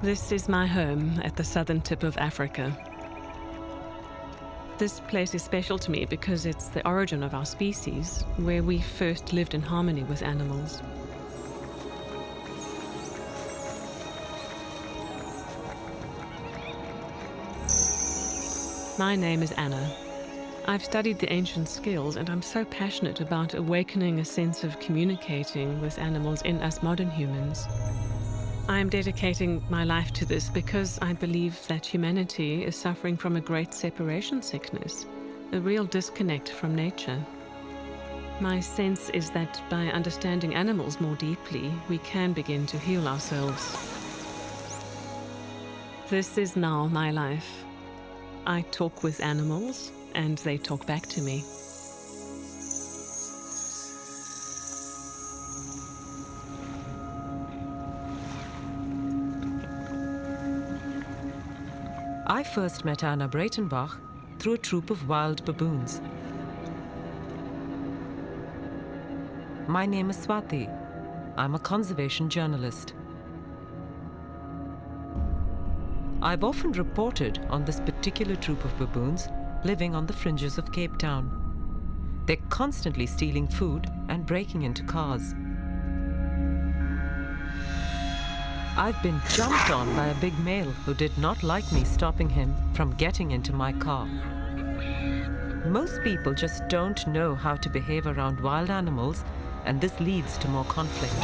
This is my home at the southern tip of Africa. This place is special to me because it's the origin of our species, where we first lived in harmony with animals. My name is Anna. I've studied the ancient skills, and I'm so passionate about awakening a sense of communicating with animals in us modern humans. I'm dedicating my life to this because I believe that humanity is suffering from a great separation sickness, a real disconnect from nature. My sense is that by understanding animals more deeply, we can begin to heal ourselves. This is now my life. I talk with animals, and they talk back to me. I first met Anna Breytenbach through a troop of wild baboons. My name is Swati. I'm a conservation journalist. I've often reported on this particular troop of baboons living on the fringes of Cape Town. They're constantly stealing food and breaking into cars. I've been jumped on by a big male who did not like me stopping him from getting into my car. Most people just don't know how to behave around wild animals, and this leads to more conflict.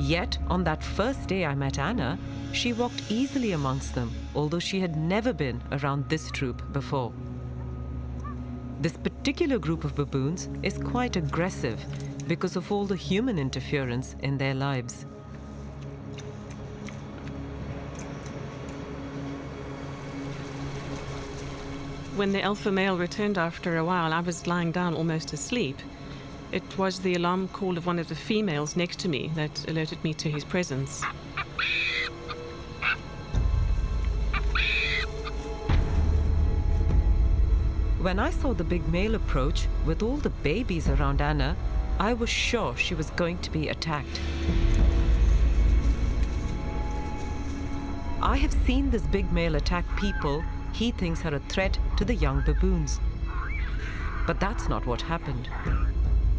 Yet, on that first day I met Anna, she walked easily amongst them, although she had never been around this troop before. This particular group of baboons is quite aggressive because of all the human interference in their lives. When the alpha male returned after a while, I was lying down almost asleep. It was the alarm call of one of the females next to me that alerted me to his presence. When I saw the big male approach with all the babies around Anna, I was sure she was going to be attacked. I have seen this big male attack people he thinks are a threat to the young baboons. But that's not what happened.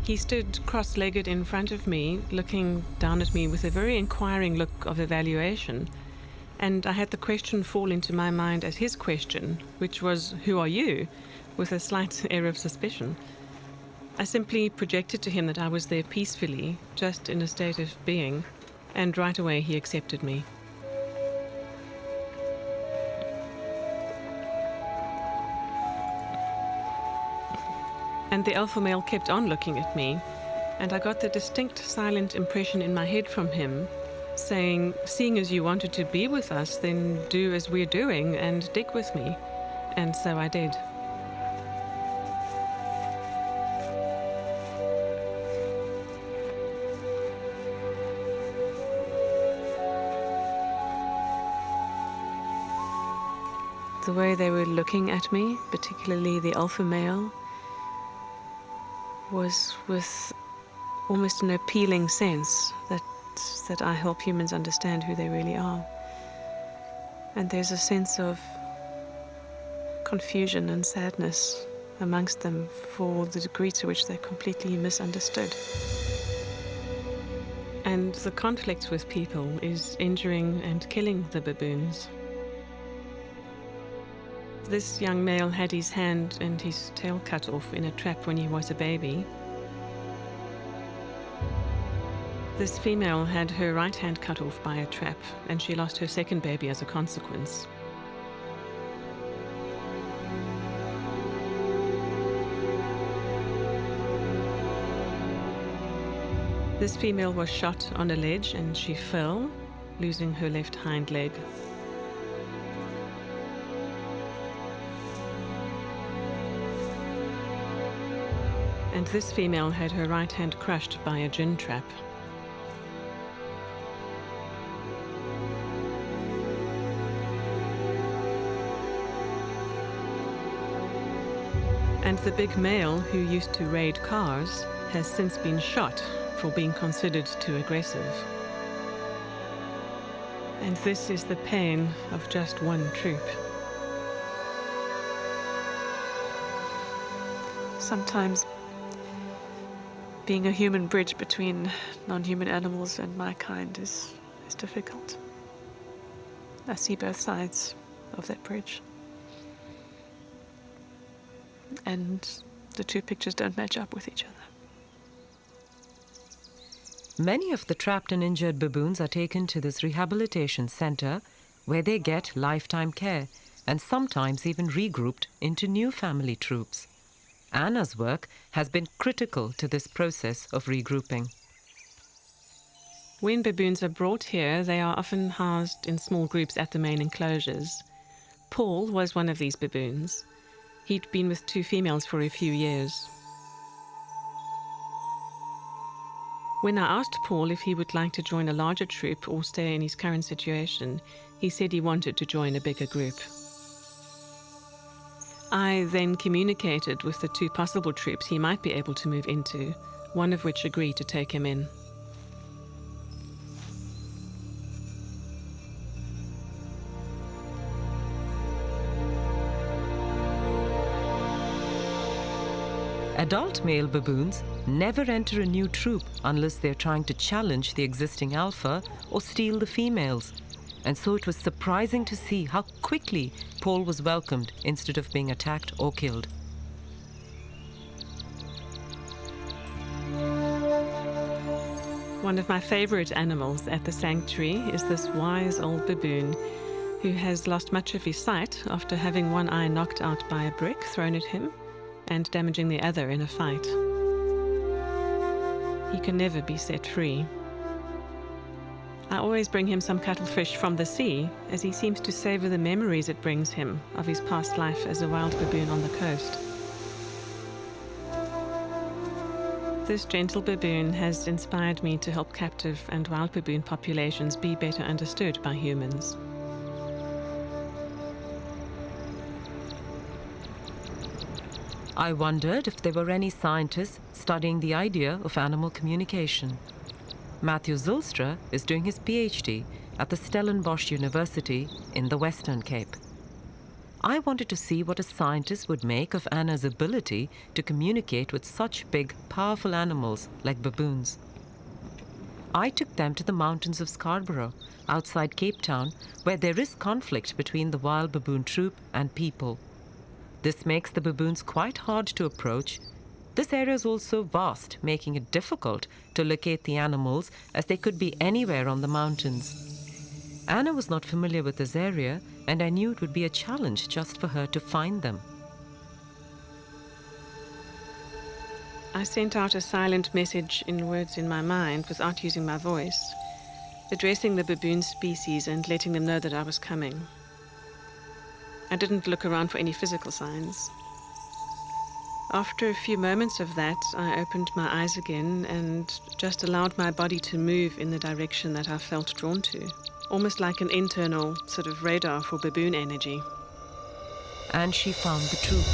He stood cross-legged in front of me, looking down at me with a very inquiring look of evaluation. And I had the question fall into my mind as his question, which was, "Who are you?" with a slight air of suspicion. I simply projected to him that I was there peacefully, just in a state of being, and right away he accepted me. And the alpha male kept on looking at me, and I got the distinct silent impression in my head from him, saying, "Seeing as you wanted to be with us, then do as we're doing and dig with me." And so I did. The way they were looking at me, particularly the alpha male, was with almost an appealing sense that I help humans understand who they really are. And there's a sense of confusion and sadness amongst them for the degree to which they're completely misunderstood. And the conflict with people is injuring and killing the baboons. This young male had his hand and his tail cut off in a trap when he was a baby. This female had her right hand cut off by a trap, and she lost her second baby as a consequence. This female was shot on a ledge and she fell, losing her left hind leg. And this female had her right hand crushed by a gin trap. And the big male who used to raid cars has since been shot for being considered too aggressive. And this is the pain of just one troop. Sometimes being a human bridge between non-human animals and my kind is difficult. I see both sides of that bridge. And the two pictures don't match up with each other. Many of the trapped and injured baboons are taken to this rehabilitation center where they get lifetime care and sometimes even regrouped into new family troops. Anna's work has been critical to this process of regrouping. When baboons are brought here, they are often housed in small groups at the main enclosures. Paul was one of these baboons. He'd been with two females for a few years. When I asked Paul if he would like to join a larger troop or stay in his current situation, he said he wanted to join a bigger group. I then communicated with the two possible troops he might be able to move into, one of which agreed to take him in. Adult male baboons never enter a new troop unless they're trying to challenge the existing alpha or steal the females. And so it was surprising to see how quickly Paul was welcomed instead of being attacked or killed. One of my favorite animals at the sanctuary is this wise old baboon who has lost much of his sight after having one eye knocked out by a brick thrown at him and damaging the other in a fight. He can never be set free. I always bring him some cuttlefish from the sea, as he seems to savor the memories it brings him of his past life as a wild baboon on the coast. This gentle baboon has inspired me to help captive and wild baboon populations be better understood by humans. I wondered if there were any scientists studying the idea of animal communication. Matthew Zylstra is doing his PhD at the Stellenbosch University in the Western Cape. I wanted to see what a scientist would make of Anna's ability to communicate with such big, powerful animals like baboons. I took them to the mountains of Scarborough, outside Cape Town, where there is conflict between the wild baboon troop and people. This makes the baboons quite hard to approach. This area is also vast, making it difficult to locate the animals as they could be anywhere on the mountains. Anna was not familiar with this area, and I knew it would be a challenge just for her to find them. I sent out a silent message in words in my mind without using my voice, addressing the baboon species and letting them know that I was coming. I didn't look around for any physical signs. After a few moments of that, I opened my eyes again and just allowed my body to move in the direction that I felt drawn to, almost like an internal sort of radar for baboon energy. And she found the troop.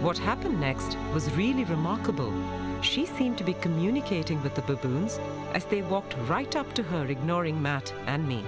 What happened next was really remarkable. She seemed to be communicating with the baboons as they walked right up to her, ignoring Matt and me.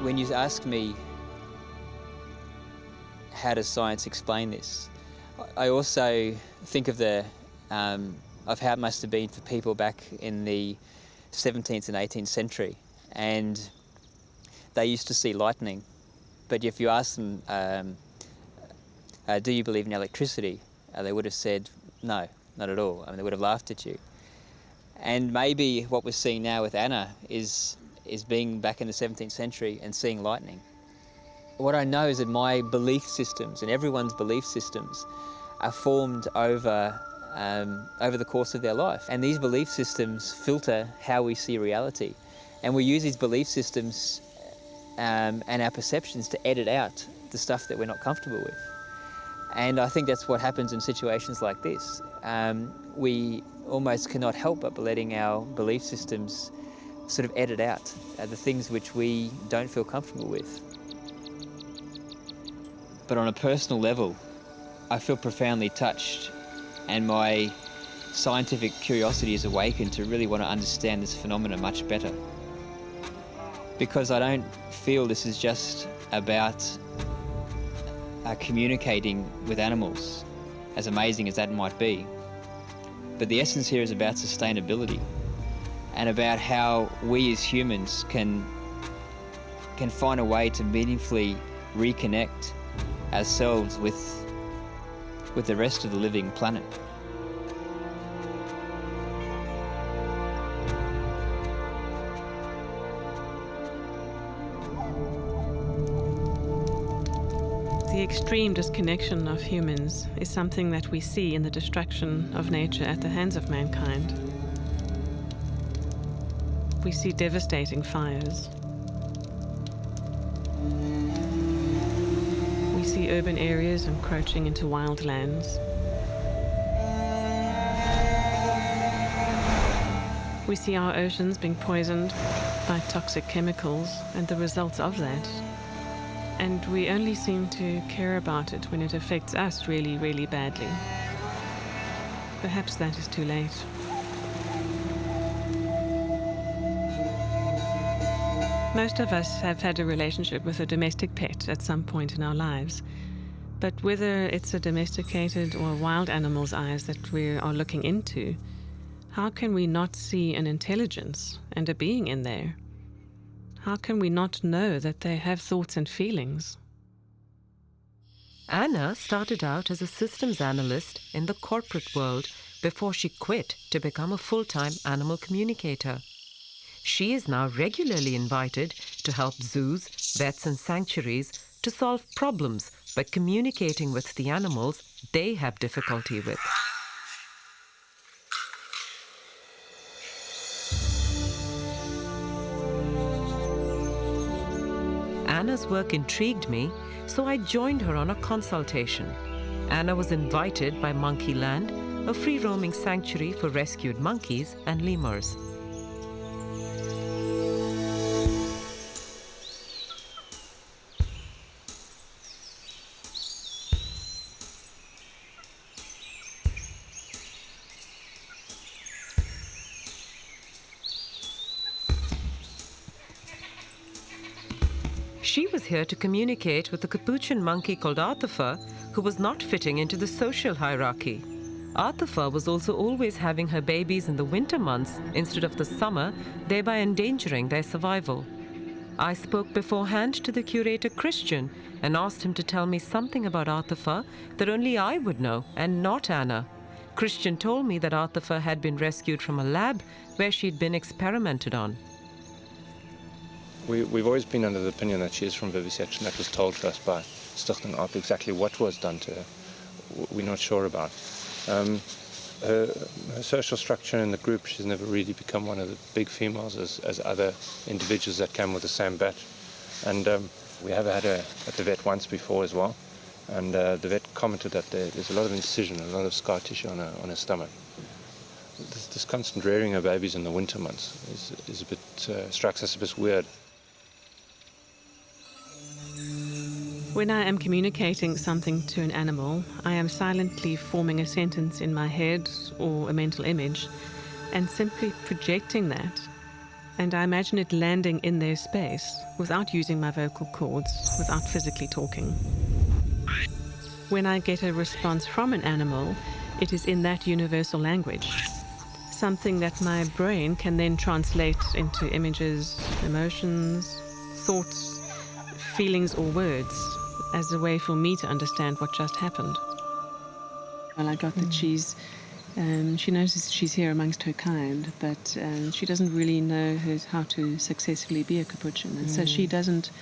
When you ask me, how does science explain this? I also think of how it must have been for people back in the 17th and 18th century, and they used to see lightning. But if you ask them, do you believe in electricity? They would have said, no, not at all. I mean, they would have laughed at you. And maybe what we're seeing now with Anna is being back in the 17th century and seeing lightning. What I know is that my belief systems and everyone's belief systems are formed over the course of their life. And these belief systems filter how we see reality. And we use these belief systems and our perceptions to edit out the stuff that we're not comfortable with. And I think that's what happens in situations like this. We almost cannot help but letting our belief systems sort of edit out the things which we don't feel comfortable with. But on a personal level, I feel profoundly touched, and my scientific curiosity is awakened to really want to understand this phenomenon much better. Because I don't feel this is just about communicating with animals, as amazing as that might be. But the essence here is about sustainability and about how we as humans can find a way to meaningfully reconnect ourselves with the rest of the living planet. The extreme disconnection of humans is something that we see in the destruction of nature at the hands of mankind. We see devastating fires. We see urban areas encroaching into wild lands. We see our oceans being poisoned by toxic chemicals and the results of that. And we only seem to care about it when it affects us really, really badly. Perhaps that is too late. Most of us have had a relationship with a domestic pet at some point in our lives. But whether it's a domesticated or wild animal's eyes that we are looking into, how can we not see an intelligence and a being in there? How can we not know that they have thoughts and feelings? Anna started out as a systems analyst in the corporate world before she quit to become a full-time animal communicator. She is now regularly invited to help zoos, vets and sanctuaries to solve problems by communicating with the animals they have difficulty with. Anna's work intrigued me, so I joined her on a consultation. Anna was invited by Monkey Land, a free-roaming sanctuary for rescued monkeys and lemurs. She was here to communicate with a capuchin monkey called Arthur, who was not fitting into the social hierarchy. Arthur was also always having her babies in the winter months instead of the summer, thereby endangering their survival. I spoke beforehand to the curator Christian and asked him to tell me something about Arthur that only I would know and not Anna. Christian told me that Arthur had been rescued from a lab where she'd been experimented on. We've always been under the opinion that she is from vivisection. That was told to us by Stichting Art. Exactly what was done to her, we're not sure about. Her social structure in the group, she's never really become one of the big females as other individuals that come with the same batch. And we have had her at the vet once before as well. And the vet commented that there's a lot of incision, a lot of scar tissue on her stomach. This constant rearing of babies in the winter months is a bit, strikes us a bit weird. When I am communicating something to an animal, I am silently forming a sentence in my head or a mental image and simply projecting that and I imagine it landing in their space without using my vocal cords, without physically talking. When I get a response from an animal, it is in that universal language, something that my brain can then translate into images, emotions, thoughts, feelings or words as a way for me to understand what just happened. Well, I got that she knows she's here amongst her kind, but she doesn't really know how to successfully be a capuchin, and so she doesn't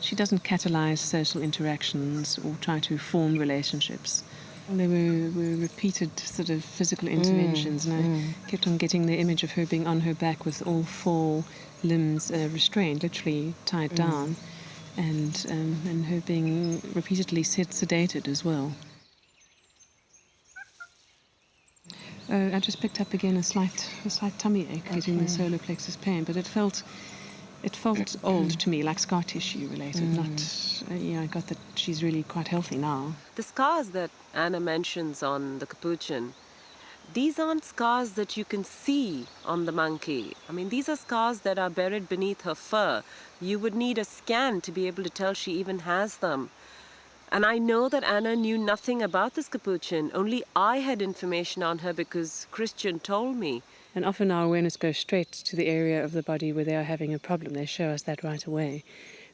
catalyze social interactions or try to form relationships. There were repeated sort of physical interventions, and I kept on getting the image of her being on her back with all four limbs restrained, literally tied down, and her being repeatedly sedated as well. I just picked up again a slight tummy ache, getting the solar plexus pain, but it felt old to me, like scar tissue related. Not, I got that she's really quite healthy now. The scars that Anna mentions on the capuchin, these aren't scars that you can see on the monkey. I mean, these are scars that are buried beneath her fur. You would need a scan to be able to tell she even has them. And I know that Anna knew nothing about this capuchin. Only I had information on her because Christian told me. And often our awareness goes straight to the area of the body where they are having a problem. They show us that right away.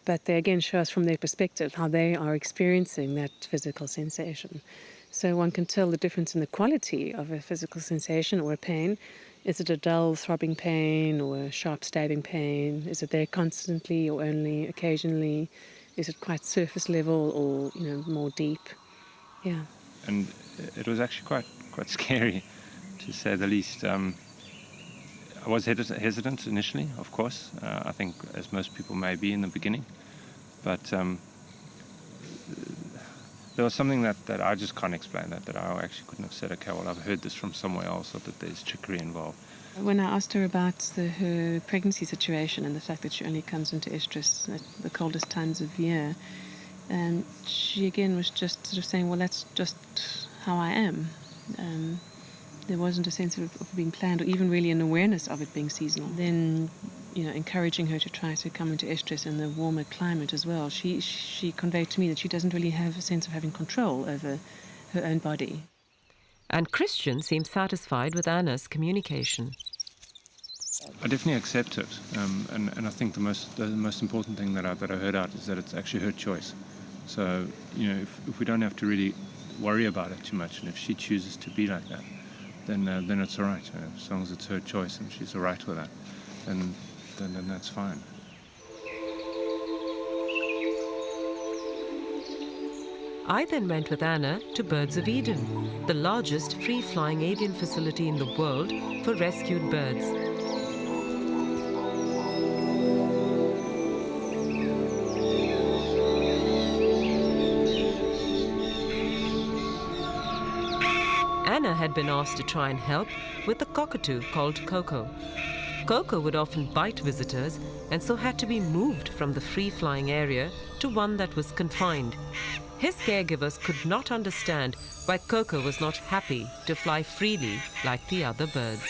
But they again show us from their perspective how they are experiencing that physical sensation. So one can tell the difference in the quality of a physical sensation or a pain. Is it a dull, throbbing pain or a sharp, stabbing pain? Is it there constantly or only occasionally? Is it quite surface level or more deep? Yeah. And it was actually quite scary, to say the least. I was hesitant initially, of course. I think, as most people may be in the beginning, but there was something that I just can't explain. That I actually couldn't have said. Okay, well, I've heard this from somewhere else, or that there's trickery involved. When I asked her about her pregnancy situation and the fact that she only comes into estrus at the coldest times of year, she again was just sort of saying, well, that's just how I am. There wasn't a sense of being planned or even really an awareness of it being seasonal. Then, encouraging her to try to come into estrus in the warmer climate as well, she conveyed to me that she doesn't really have a sense of having control over her own body. And Christian seems satisfied with Anna's communication. I definitely accept it, and I think the most important thing that I heard out is that it's actually her choice. So if we don't have to really worry about it too much, and if she chooses to be like that, then it's all right. As long as it's her choice and she's all right with that, then that's fine. I then went with Anna to Birds of Eden, the largest free-flying avian facility in the world for rescued birds. Anna had been asked to try and help with a cockatoo called Coco. Coco would often bite visitors and so had to be moved from the free-flying area to one that was confined. His caregivers could not understand why Coco was not happy to fly freely like the other birds.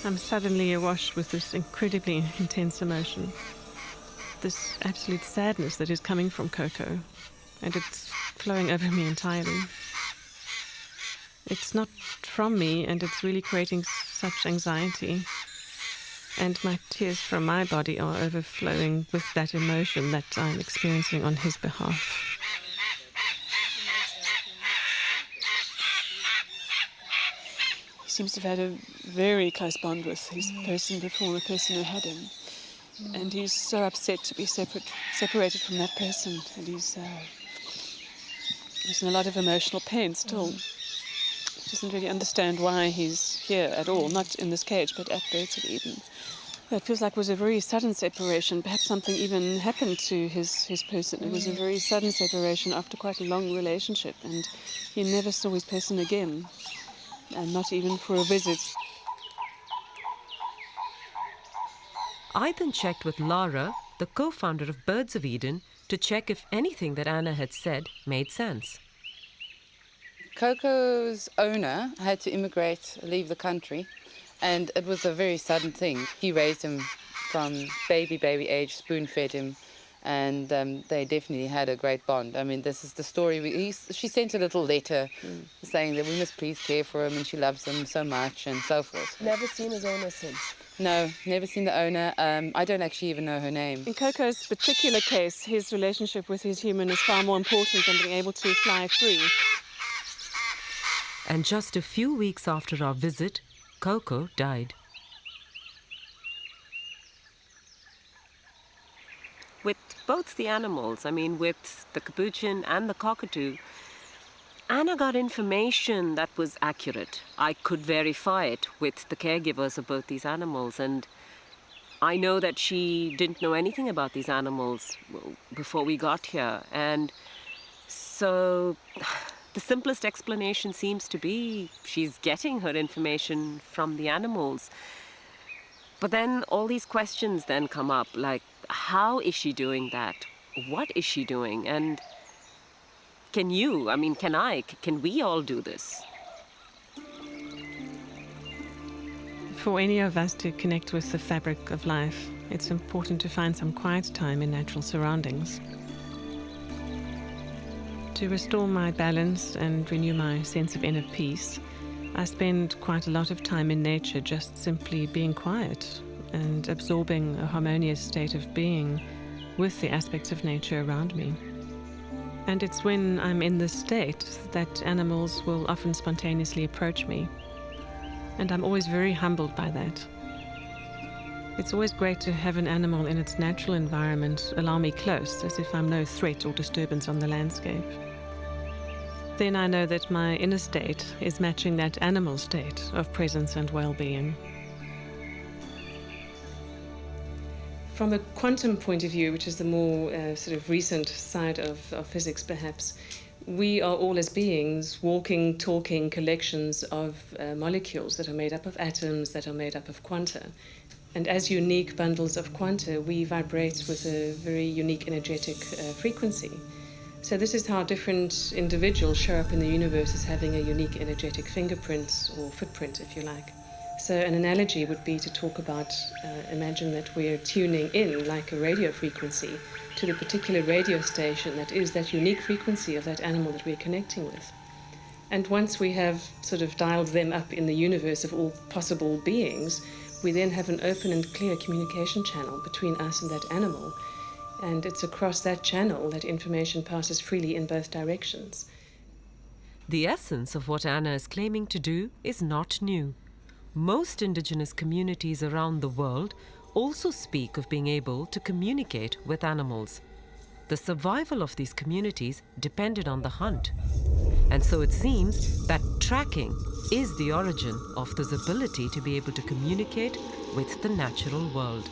I'm suddenly awash with this incredibly intense emotion. This absolute sadness that is coming from Coco, and it's flowing over me entirely. It's not from me, and it's really creating such anxiety. And my tears from my body are overflowing with that emotion that I'm experiencing on his behalf. He seems to have had a very close bond with his person before, the person who had him. And he's so upset to be separated from that person. And he's in a lot of emotional pain still. He doesn't really understand why he's here at all, not in this cage, but at Birds of Eden. It feels like it was a very sudden separation. Perhaps something even happened to his person. It was a very sudden separation after quite a long relationship, and he never saw his person again, and not even for a visit. I then checked with Lara, the co-founder of Birds of Eden, to check if anything that Anna had said made sense. Coco's owner had to leave the country. And it was a very sudden thing. He raised him from baby age, spoon-fed him, and they definitely had a great bond. I mean, this is the story. She sent a little letter saying that we must please care for him and she loves him so much and so forth. Never seen his owner since? No, never seen the owner. I don't actually even know her name. In Coco's particular case, his relationship with his human is far more important than being able to fly free. And just a few weeks after our visit, Coco died. With both the animals, I mean, with the capuchin and the cockatoo, Anna got information that was accurate. I could verify it with the caregivers of both these animals, and I know that she didn't know anything about these animals before we got here. And so the simplest explanation seems to be she's getting her information from the animals. But then all these questions then come up, like, how is she doing that? What is she doing? And can we all do this? For any of us to connect with the fabric of life, it's important to find some quiet time in natural surroundings. To restore my balance and renew my sense of inner peace, I spend quite a lot of time in nature just simply being quiet and absorbing a harmonious state of being with the aspects of nature around me. And it's when I'm in this state that animals will often spontaneously approach me. And I'm always very humbled by that. It's always great to have an animal in its natural environment allow me close, as if I'm no threat or disturbance on the landscape. Then I know that my inner state is matching that animal state of presence and well-being. From a quantum point of view, which is the more sort of recent side of physics perhaps, we are all as beings walking, talking collections of molecules that are made up of atoms, that are made up of quanta. And as unique bundles of quanta, we vibrate with a very unique energetic frequency. So this is how different individuals show up in the universe as having a unique energetic fingerprint or footprint, if you like. So an analogy would be to talk about, imagine that we're tuning in like a radio frequency to the particular radio station that is that unique frequency of that animal that we're connecting with. And once we have sort of dialed them up in the universe of all possible beings, we then have an open and clear communication channel between us and that animal. And it's across that channel that information passes freely in both directions. The essence of what Anna is claiming to do is not new. Most indigenous communities around the world also speak of being able to communicate with animals. The survival of these communities depended on the hunt. And so it seems that tracking is the origin of this ability to be able to communicate with the natural world.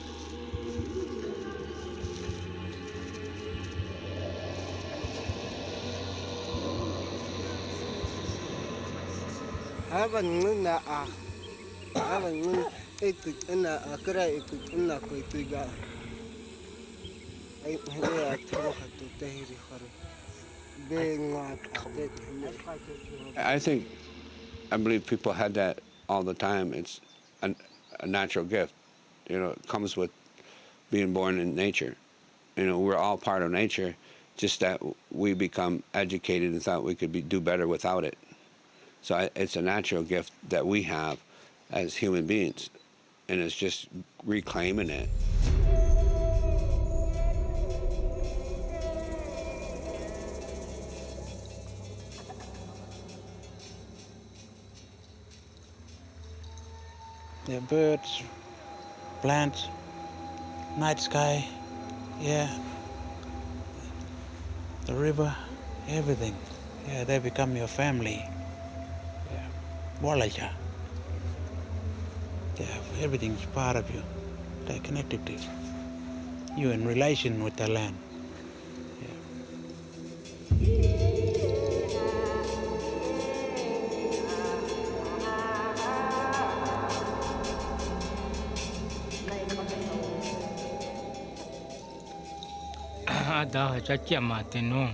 I believe people had that all the time. It's a natural gift. It comes with being born in nature. We're all part of nature, just that we become educated and thought we could do better without it. So it's a natural gift that we have as human beings, and it's just reclaiming it. The birds, plants, night sky, the river, everything. They become your family. Walaja. Everything's part of you. They're connected to you. You're in relation with the land. Ada chacha mateno.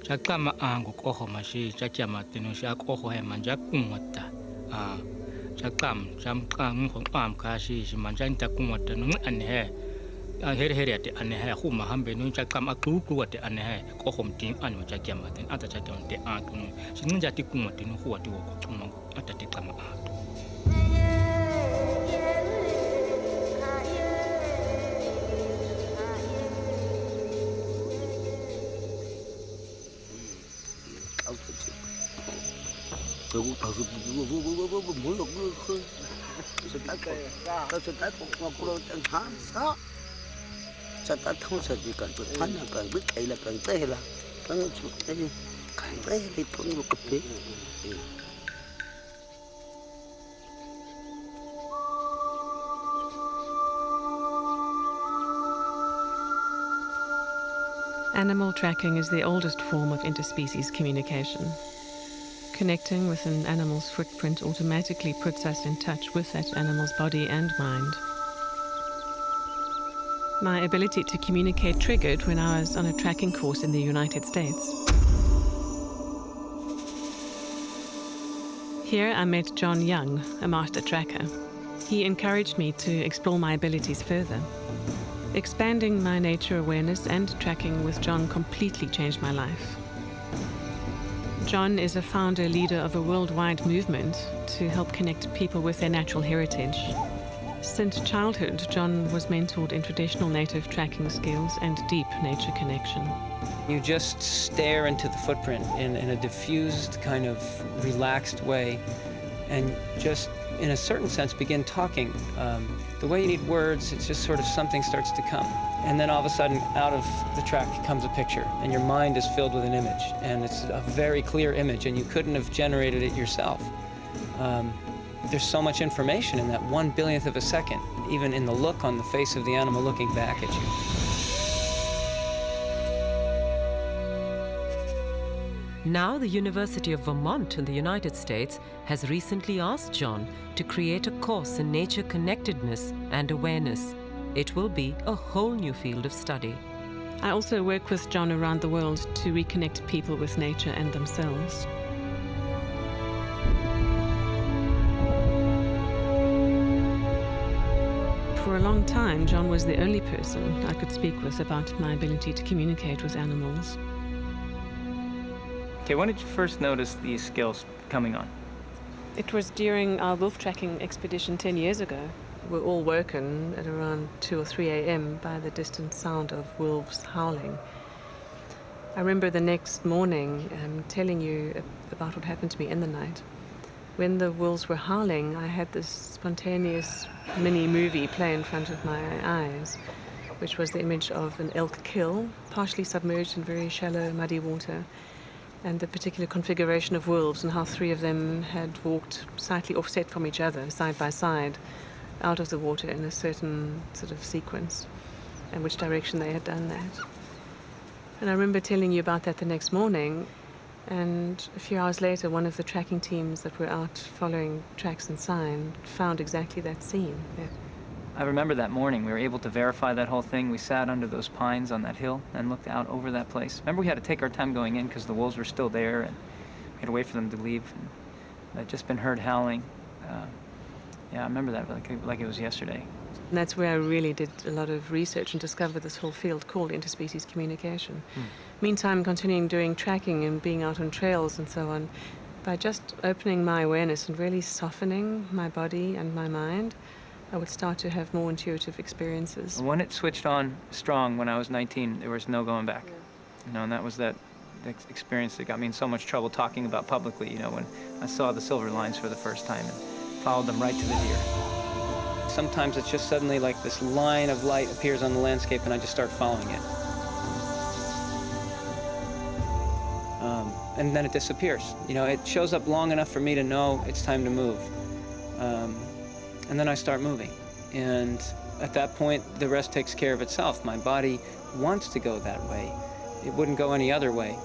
Chakama angu koho mashi chacha mateno shak oho he manjak umata. Chakam, Jamkam, Kashi, Manjanta Kumata, and hair. I heard it and hair, whom Mahambe, Chakam, a clue to what and hair, Kohom team, and Jakiamat, and other Chakam, the aunt, she knew that Kumatin, who are to walk at the Tikama art. Animal tracking is the oldest form of interspecies communication. Connecting with an animal's footprint automatically puts us in touch with that animal's body and mind. My ability to communicate triggered when I was on a tracking course in the United States. Here I met John Young, a master tracker. He encouraged me to explore my abilities further. Expanding my nature awareness and tracking with John completely changed my life. John is a founder leader of a worldwide movement to help connect people with their natural heritage. Since childhood, John was mentored in traditional native tracking skills and deep nature connection. You just stare into the footprint in a diffused, kind of relaxed way, and just, in a certain sense, begin talking. The way you need words, it's just sort of something starts to come. And then all of a sudden, out of the track comes a picture, and your mind is filled with an image. And it's a very clear image, and you couldn't have generated it yourself. There's so much information in that 1/1000th of a second, even in the look on the face of the animal looking back at you. Now, the University of Vermont in the United States has recently asked John to create a course in nature connectedness and awareness. It will be a whole new field of study. I also work with John around the world to reconnect people with nature and themselves. For a long time, John was the only person I could speak with about my ability to communicate with animals. Okay, when did you first notice these skills coming on? It was during our wolf tracking expedition 10 years ago. We were all woken at around 2 or 3 a.m. by the distant sound of wolves howling. I remember the next morning telling you about what happened to me in the night. When the wolves were howling, I had this spontaneous mini movie play in front of my eyes, which was the image of an elk kill, partially submerged in very shallow, muddy water, and the particular configuration of wolves and how 3 of them had walked slightly offset from each other, side by side, out of the water in a certain sort of sequence, and which direction they had done that. And I remember telling you about that the next morning, and a few hours later, one of the tracking teams that were out following tracks and sign found exactly that scene. Yeah. I remember that morning. We were able to verify that whole thing. We sat under those pines on that hill and looked out over that place. Remember, we had to take our time going in because the wolves were still there, and we had to wait for them to leave. And I'd just been heard howling. Yeah, I remember that like it was yesterday. And that's where I really did a lot of research and discovered this whole field called interspecies communication. Meantime, continuing doing tracking and being out on trails and so on, by just opening my awareness and really softening my body and my mind, I would start to have more intuitive experiences. When it switched on strong when I was 19, there was no going back. You know, and that was that experience that got me in so much trouble talking about publicly, you know, when I saw the silver lines for the first time and followed them right to the deer. Sometimes it's just suddenly like this line of light appears on the landscape and I just start following it. And then it disappears. You know, it shows up long enough for me to know it's time to move. And then I start moving. And at that point, the rest takes care of itself. My body wants to go that way. It wouldn't go any other way.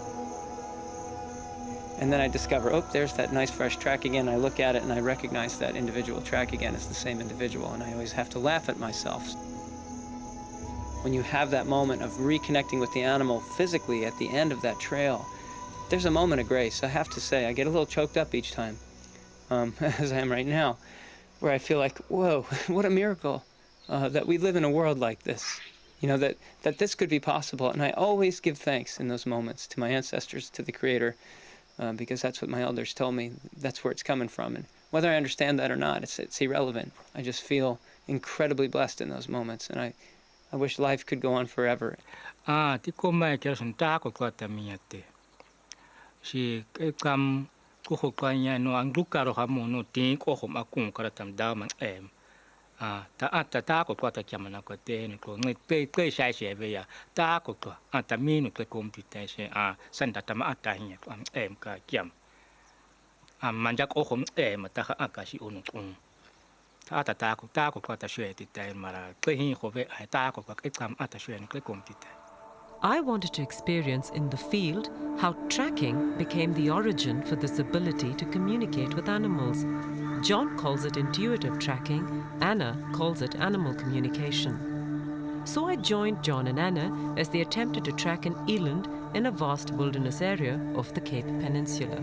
And then I discover, oh, there's that nice fresh track again. I look at it and I recognize that individual track again as the same individual. And I always have to laugh at myself. When you have that moment of reconnecting with the animal physically at the end of that trail, there's a moment of grace. I have to say, I get a little choked up each time, as I am right now. where I feel like, whoa, what a miracle that we live in a world like this. You know, that this could be possible. And I always give thanks in those moments to my ancestors, to the Creator, because that's what my elders told me. That's where it's coming from. And whether I understand that or not, it's irrelevant. I just feel incredibly blessed in those moments. And I wish life could go on forever. Ti come che son ta ko ta miate. Si kam ko ko kanya no ang lukaro ha mo no tin ko ho makung kara tam da man ta ko ta kyamana ko te ni ko ngai pe sai se be ya ta ko to ta mi no ko kom ti te se san ta ma ata hinya ko ka kyam manja ko ho ta ka si onu kun ta ko ta shwe ti te mara ko hin ko be ta ko kam ata shwe ni ko kom ti te. I wanted to experience in the field how tracking became the origin for this ability to communicate with animals. John calls it intuitive tracking, Anna calls it animal communication. So I joined John and Anna as they attempted to track an eland in a vast wilderness area of the Cape Peninsula.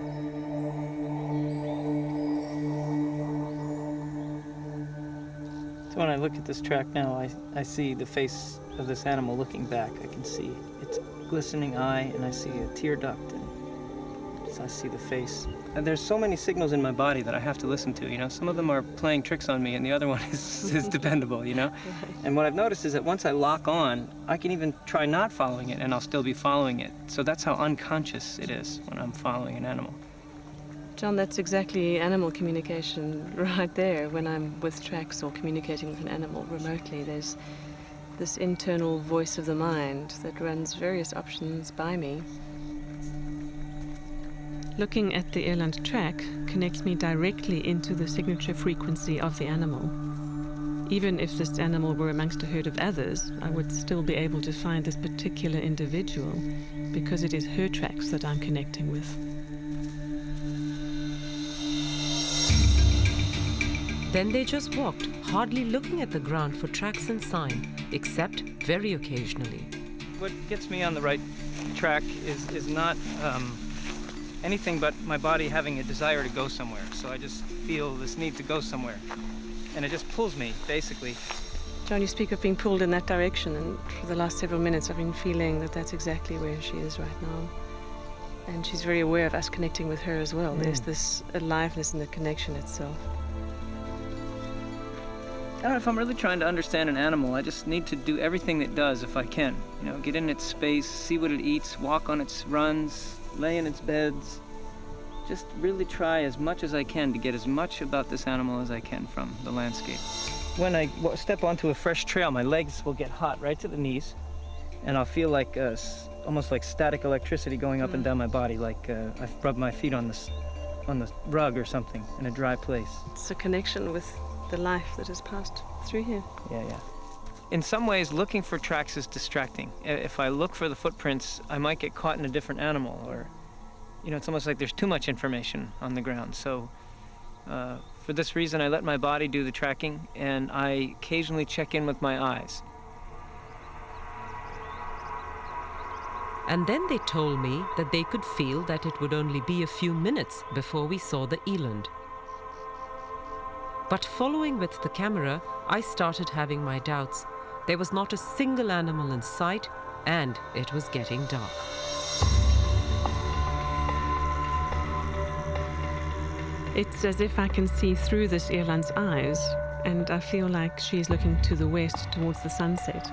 So when I look at this track now, I see the face of this animal looking back. I can see its glistening eye, and I see a tear duct, and so I see the face. And there's so many signals in my body that I have to listen to, you know. Some of them are playing tricks on me, and the other one is dependable, you know. And what I've noticed is that once I lock on, I can even try not following it, and I'll still be following it. So that's how unconscious it is when I'm following an animal. John, that's exactly animal communication right there. When I'm with tracks or communicating with an animal remotely, there's this internal voice of the mind that runs various options by me. Looking at the eland track connects me directly into the signature frequency of the animal. Even if this animal were amongst a herd of others, I would still be able to find this particular individual because it is her tracks that I'm connecting with. Then they just walked, hardly looking at the ground for tracks and sign, except very occasionally. What gets me on the right track is not anything but my body having a desire to go somewhere. So I just feel this need to go somewhere. And it just pulls me, basically. John, you speak of being pulled in that direction, and for the last several minutes I've been feeling that that's exactly where she is right now. And she's very aware of us connecting with her as well. There's this aliveness in the connection itself. I don't know, if I'm really trying to understand an animal, I just need to do everything it does if I can. You know, get in its space, see what it eats, walk on its runs, lay in its beds. Just really try as much as I can to get as much about this animal as I can from the landscape. When I step onto a fresh trail, my legs will get hot right to the knees, and I'll feel like almost like static electricity going up and down my body, like I've rubbed my feet on the rug or something in a dry place. It's a connection with the life that has passed through here. Yeah. In some ways, looking for tracks is distracting. If I look for the footprints, I might get caught in a different animal, or, you know, it's almost like there's too much information on the ground. So for this reason, I let my body do the tracking, and I occasionally check in with my eyes. And then they told me that they could feel that it would only be a few minutes before we saw the eland. But following with the camera, I started having my doubts. There was not a single animal in sight, and it was getting dark. It's as if I can see through this eland's eyes, and I feel like she's looking to the west towards the sunset.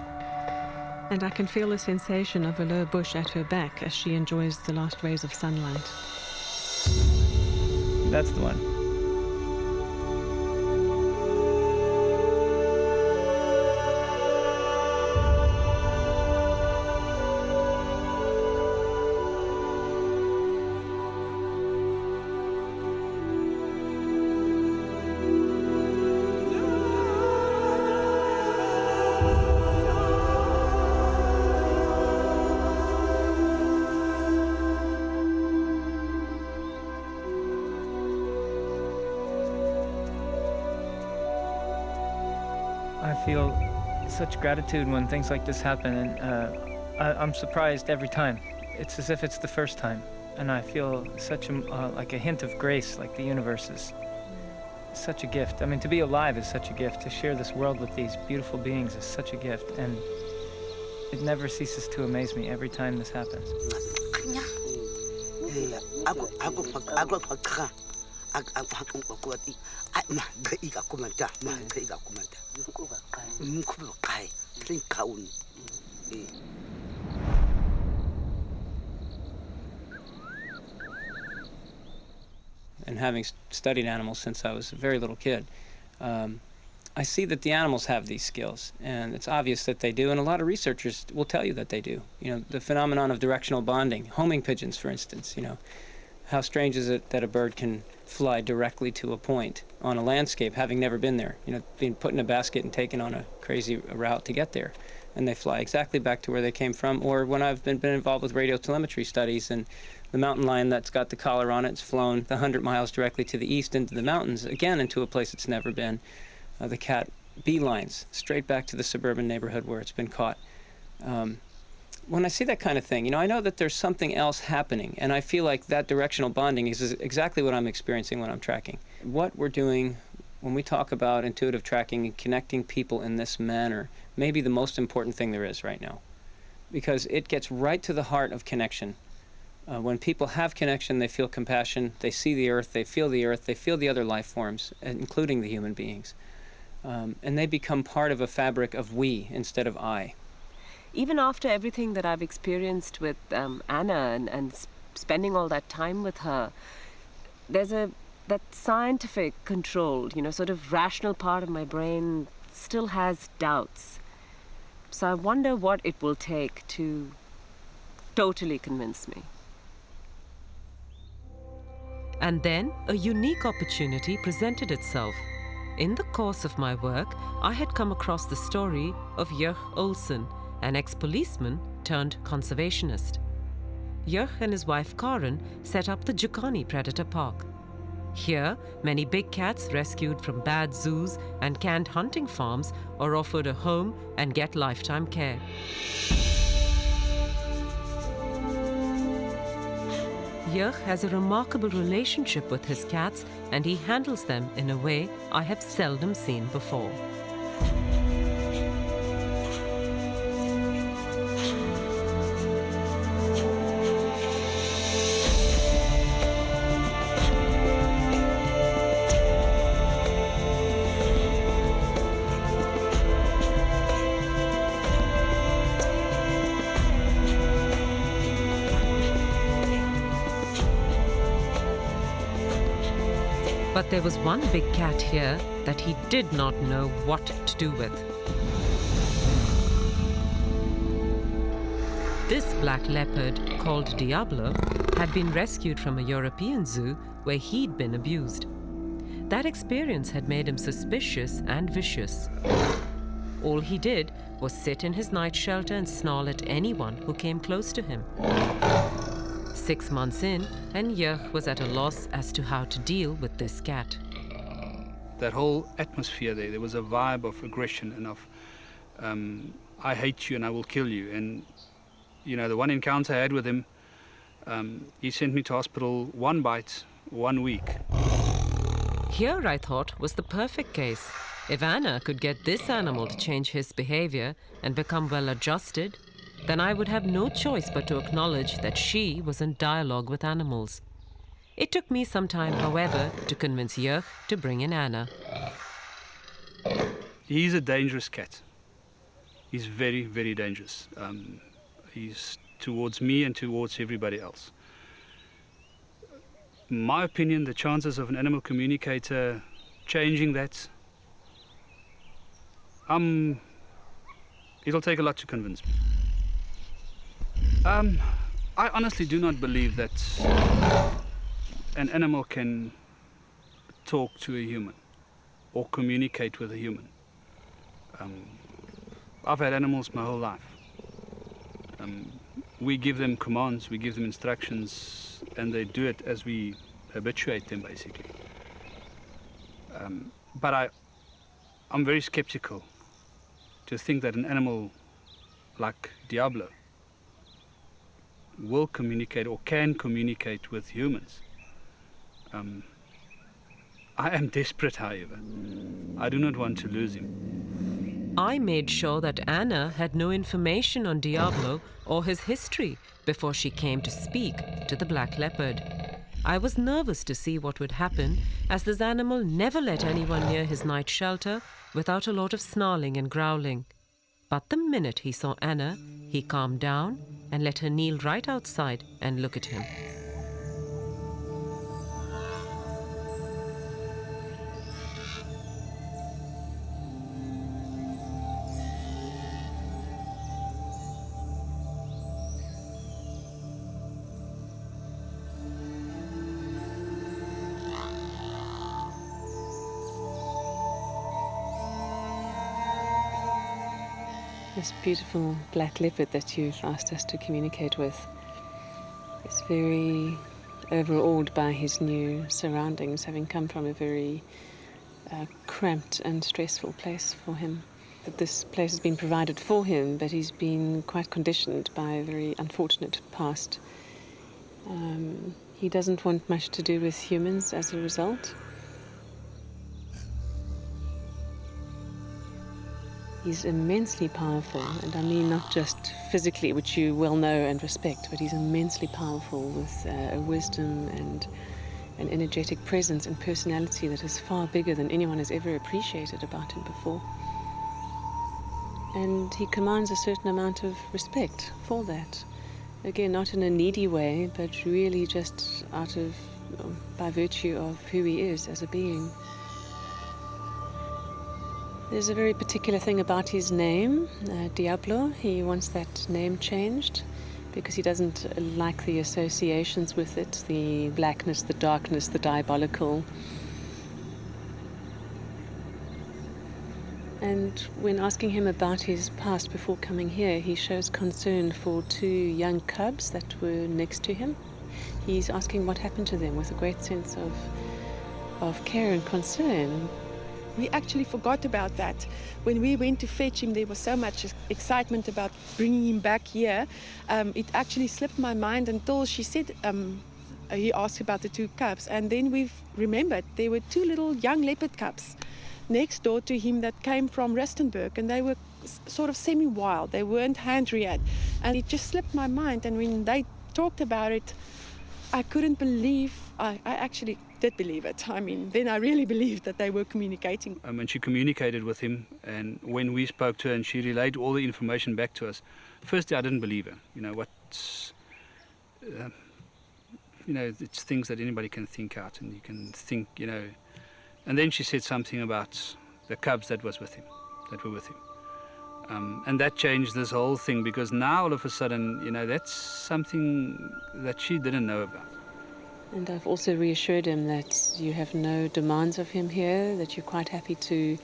And I can feel the sensation of a low bush at her back as she enjoys the last rays of sunlight. That's the one. I feel such gratitude when things like this happen, and I'm surprised every time. It's as if it's the first time, and I feel such like a hint of grace, like the universe is such a gift. I mean, to be alive is such a gift. To share this world with these beautiful beings is such a gift. And it never ceases to amaze me every time this happens. And having studied animals since I was a very little kid, I see that the animals have these skills, and it's obvious that they do, and a lot of researchers will tell you that they do. You know, the phenomenon of directional bonding, homing pigeons, for instance, you know, how strange is it that a bird can fly directly to a point on a landscape, having never been there, you know, being put in a basket and taken on a crazy route to get there, and they fly exactly back to where they came from. Or when I've been involved with radio telemetry studies, and the mountain lion that's got the collar on it's flown the 100 miles directly to the east into the mountains, again into a place it's never been. The cat beelines straight back to the suburban neighborhood where it's been caught. When I see that kind of thing, you know, I know that there's something else happening, and I feel like that directional bonding is exactly what I'm experiencing when I'm tracking. What we're doing when we talk about intuitive tracking and connecting people in this manner may be the most important thing there is right now, because it gets right to the heart of connection. When people have connection, they feel compassion, they see the earth, they feel the other life forms, including the human beings. And they become part of a fabric of we instead of I. Even after everything that I've experienced with Anna and spending all that time with her, there's that scientific controlled, you know, sort of rational part of my brain still has doubts. So I wonder what it will take to totally convince me. And then a unique opportunity presented itself. In the course of my work, I had come across the story of Jörg Olsen, an ex-policeman turned conservationist. Jörg and his wife Karen set up the Jukani Predator Park. Here, many big cats rescued from bad zoos and canned hunting farms are offered a home and get lifetime care. Jörg has a remarkable relationship with his cats, and he handles them in a way I have seldom seen before. But there was one big cat here that he did not know what to do with. This black leopard, called Diablo, had been rescued from a European zoo where he'd been abused. That experience had made him suspicious and vicious. All he did was sit in his night shelter and snarl at anyone who came close to him. 6 months in, and Jörg was at a loss as to how to deal with this cat. That whole atmosphere there was a vibe of aggression and of, I hate you and I will kill you. And, you know, the one encounter I had with him, he sent me to hospital 1 bite, 1 week. Here, I thought, was the perfect case. If Anna could get this animal to change his behavior and become well-adjusted, then I would have no choice but to acknowledge that she was in dialogue with animals. It took me some time, however, to convince Jörg to bring in Anna. He's a dangerous cat. He's very, very dangerous. He's towards me and towards everybody else. In my opinion, the chances of an animal communicator changing that, it'll take a lot to convince me. I honestly do not believe that an animal can talk to a human or communicate with a human. I've had animals my whole life. We give them commands, we give them instructions, and they do it as we habituate them, basically. But I'm very skeptical to think that an animal like Diablo will communicate or can communicate with humans. I am desperate, however. I do not want to lose him. I made sure that Anna had no information on Diablo or his history before she came to speak to the black leopard. I was nervous to see what would happen, as this animal never let anyone near his night shelter without a lot of snarling and growling. But the minute he saw Anna, he calmed down and let her kneel right outside and look at him. This beautiful black leopard that you've asked us to communicate with is very overawed by his new surroundings, having come from a very cramped and stressful place for him. That this place has been provided for him, but he's been quite conditioned by a very unfortunate past. He doesn't want much to do with humans as a result. He's immensely powerful, and I mean not just physically, which you well know and respect, but he's immensely powerful with a wisdom and an energetic presence and personality that is far bigger than anyone has ever appreciated about him before. And he commands a certain amount of respect for that. Again, not in a needy way, but really just by virtue of who he is as a being. There's a very particular thing about his name, Diablo. He wants that name changed because he doesn't like the associations with it, the blackness, the darkness, the diabolical. And when asking him about his past before coming here, he shows concern for 2 young cubs that were next to him. He's asking what happened to them with a great sense of care and concern. We actually forgot about that. When we went to fetch him, there was so much excitement about bringing him back here. It actually slipped my mind until she said, he asked about the 2 cubs. And then we've remembered there were 2 little young leopard cubs next door to him that came from Rustenburg. And they were sort of semi-wild. They weren't hand-reared. And it just slipped my mind. And when they talked about it, I couldn't believe, I actually did believe it. I mean, then I really believed that they were communicating. And she communicated with him, and when we spoke to her and she relayed all the information back to us, firstly I didn't believe her. It's things that anybody can think out, and you can think, And then she said something about the cubs that were with him. And that changed this whole thing, because now all of a sudden, that's something that she didn't know about. And I've also reassured him that you have no demands of him here, that you're quite happy to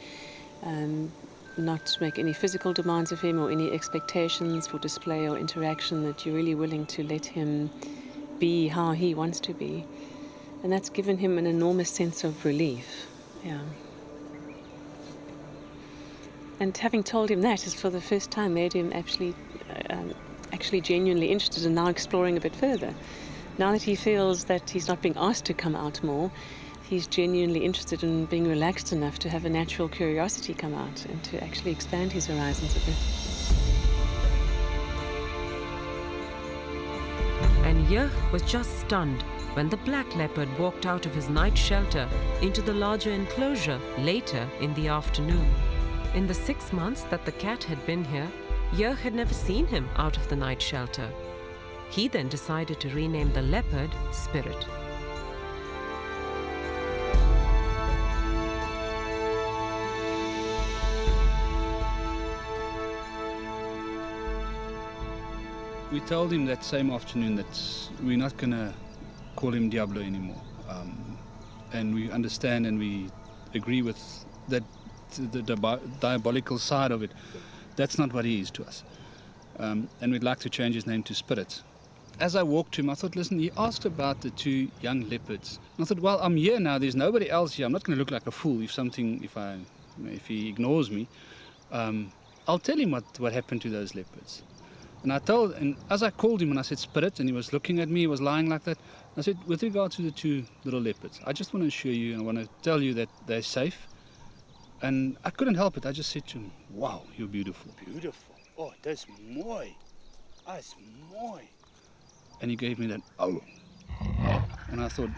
not make any physical demands of him or any expectations for display or interaction, that you're really willing to let him be how he wants to be. And that's given him an enormous sense of relief. Yeah. And having told him that has for the first time made him actually genuinely interested and now exploring a bit further. Now that he feels that he's not being asked to come out more, he's genuinely interested in being relaxed enough to have a natural curiosity come out and to actually expand his horizons a bit. And Yeh was just stunned when the black leopard walked out of his night shelter into the larger enclosure later in the afternoon. In the 6 months that the cat had been here, Yeh had never seen him out of the night shelter. He then decided to rename the leopard Spirit. We told him that same afternoon that we're not going to call him Diablo anymore. And we understand and we agree with that the diabolical side of it. That's not what he is to us. And we'd like to change his name to Spirit. As I walked to him, I thought, listen, he asked about the 2 young leopards. And I thought, well, I'm here now, there's nobody else here. I'm not going to look like a fool if he ignores me. I'll tell him what happened to those leopards. And as I called him and I said, Spirit, and he was looking at me, he was lying like that. I said, with regard to the two little leopards, I just want to assure you and I want to tell you that they're safe. And I couldn't help it. I just said to him, wow, you're beautiful. Beautiful. Oh, that's mooi. That's mooi. And he gave me that, oh. And I thought,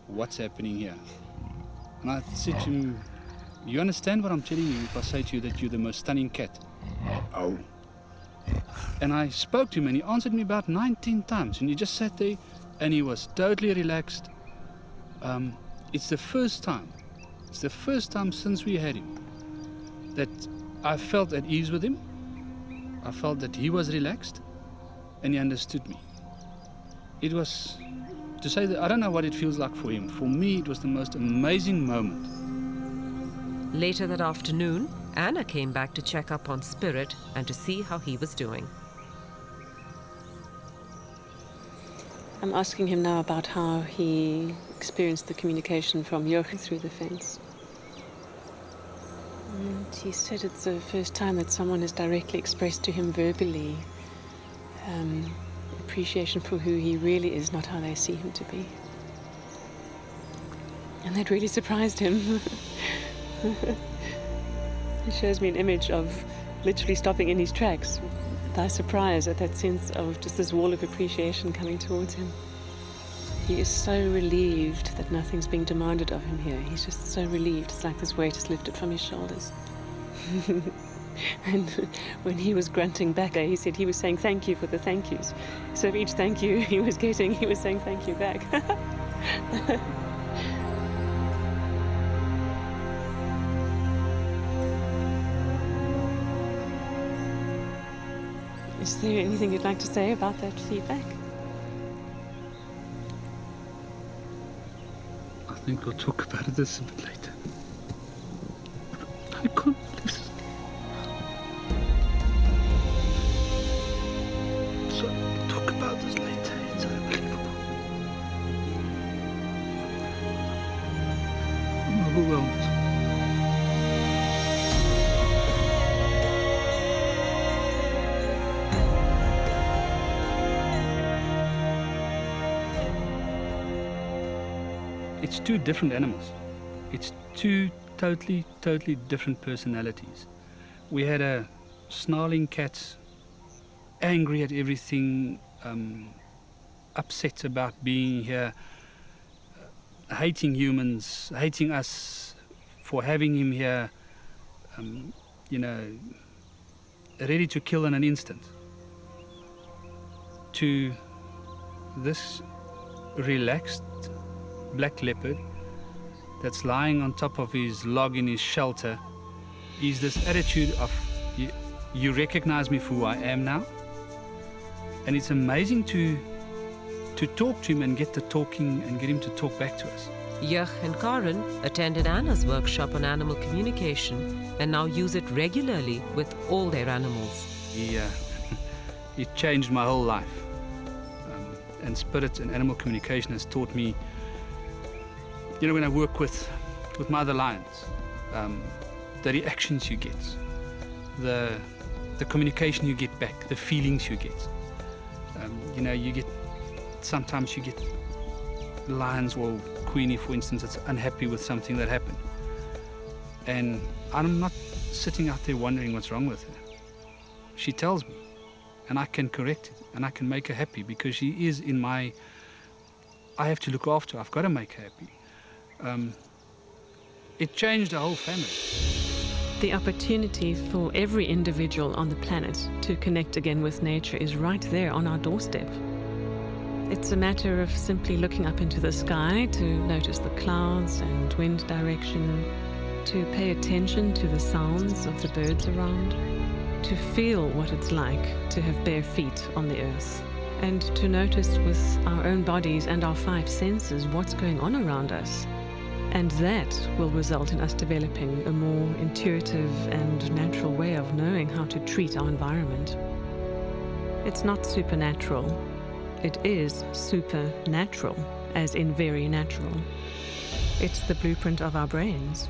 what's happening here? And I said to him, you understand what I'm telling you if I say to you that you're the most stunning cat? Oh. And I spoke to him and he answered me about 19 times. And he just sat there and he was totally relaxed. It's the first time since we had him that I felt at ease with him. I felt that he was relaxed and he understood me. It was, to say that I don't know what it feels like for him. For me, it was the most amazing moment. Later that afternoon, Anna came back to check up on Spirit and to see how he was doing. I'm asking him now about how he experienced the communication from Jochen through the fence. And he said it's the first time that someone has directly expressed to him verbally appreciation for who he really is, not how they see him to be. And that really surprised him. He shows me an image of literally stopping in his tracks by surprise at that sense of just this wall of appreciation coming towards him. He is so relieved that nothing's being demanded of him here. He's just so relieved. It's like this weight is lifted from his shoulders. And when he was grunting back, he said he was saying thank you for the thank yous. So for each thank you he was getting, he was saying thank you back. Is there anything you'd like to say about that feedback? I think we'll talk about this a bit later. I can't believe this. So we'll talk about this later. It's unbelievable. I'm overwhelmed. It's two different animals. It's two totally different personalities. We had a snarling cat, angry at everything, upset about being here, hating humans, hating us for having him here, ready to kill in an instant. To this relaxed black leopard that's lying on top of his log in his shelter is this attitude of you recognize me for who I am now. And it's amazing to talk to him and get the talking and get him to talk back to us. Yach and Karen attended Anna's workshop on animal communication and now use it regularly with all their animals. It changed my whole life. And Spirit and animal communication has taught me, when I work with my other lions, the reactions you get, the communication you get back, the feelings you get. Sometimes you get lions, or Queenie, for instance, that's unhappy with something that happened. And I'm not sitting out there wondering what's wrong with her. She tells me, and I can correct it, and I can make her happy because she is I have to look after her. I've got to make her happy. It changed the whole family. The opportunity for every individual on the planet to connect again with nature is right there on our doorstep. It's a matter of simply looking up into the sky to notice the clouds and wind direction, to pay attention to the sounds of the birds around, to feel what it's like to have bare feet on the earth, and to notice with our own bodies and our 5 senses what's going on around us. And that will result in us developing a more intuitive and natural way of knowing how to treat our environment. It's not supernatural. It is supernatural, as in very natural. It's the blueprint of our brains.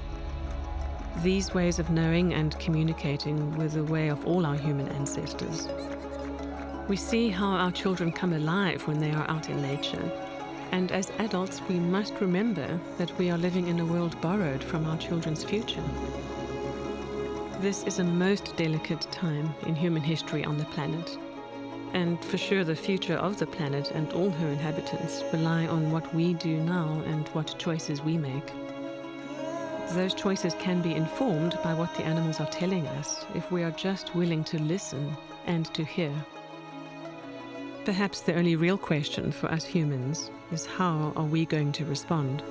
These ways of knowing and communicating were the way of all our human ancestors. We see how our children come alive when they are out in nature. And as adults, we must remember that we are living in a world borrowed from our children's future. This is a most delicate time in human history on the planet. And for sure the future of the planet and all her inhabitants rely on what we do now and what choices we make. Those choices can be informed by what the animals are telling us if we are just willing to listen and to hear. Perhaps the only real question for us humans is how are we going to respond?